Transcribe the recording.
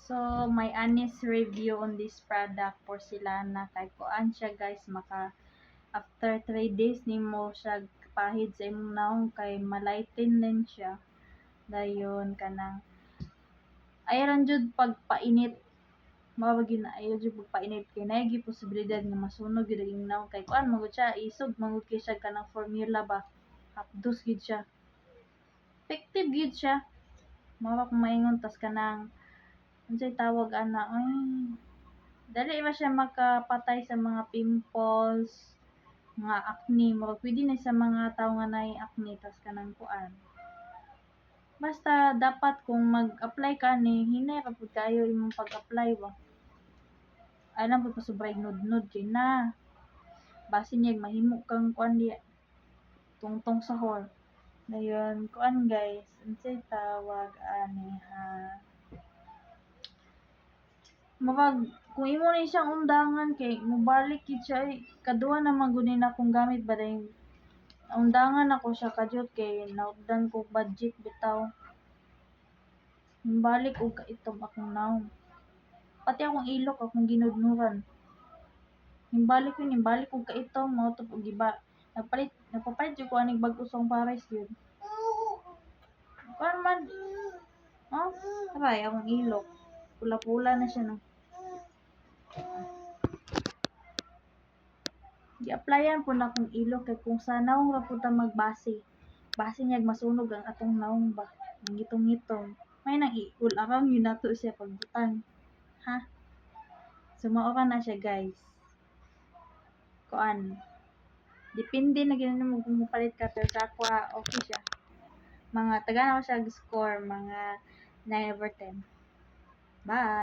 So, my honest review on this product, porcelana. Kay kuan siya guys, after 3 days nimo siya pahid sa imong naong kay malighten din siya. Dayon kanang ayran jud pagpainit. Mao gyud na ayo jud pagpainit kay naay gyud posibilidad nga masunog gyud ang naong kay kuan magud siya isog magud kay siya kanang formula ba. Hapdos gyud siya. Effective gyud siya. Mao akong maingon tas kanang unsay tawag ana dali ba siya makapatay sa mga pimples, mga acne, murag pwede na sa mga tao nga naay acne tas kanang kuan. Basta dapat kung mag-apply ka ni hinay ra pud kayo imong pag-apply ba. Alam pud pa sobray nudnod kay na. Base niya mahimo kang kuan diya tungtong sahur. Dayon kuan guys, unsay tawag ani ha. Murag kung imo ni siyang undangan kay mobalik gid siya kaduha naman gud ni akong gamit ba dahil undangan ako siya kadyot kay naugdan ko budget bitaw. Balik og kaitom akong naong. Pati akong ilok akong ginudnuran. Balik og kaitom mao to og giba. Nagpapalit jud ko aning bag-o song pares gyud. Kuan man. Oh, aray akong ilok. Pula-pula na siya no. Gi-applyan po na akong ilok kay kung sa naong ra pud ta magbase. Base niya masunog ang atong naong ba. Ang gitong-gitong. May nang iul-arang yun nato siya pagbutang. Ha? Sumaora na siya guys. Kuan. Depende na gina mo kung mupalit ka pero sa ako okay siya. Mga taga na siya score mga 9/10. Bye.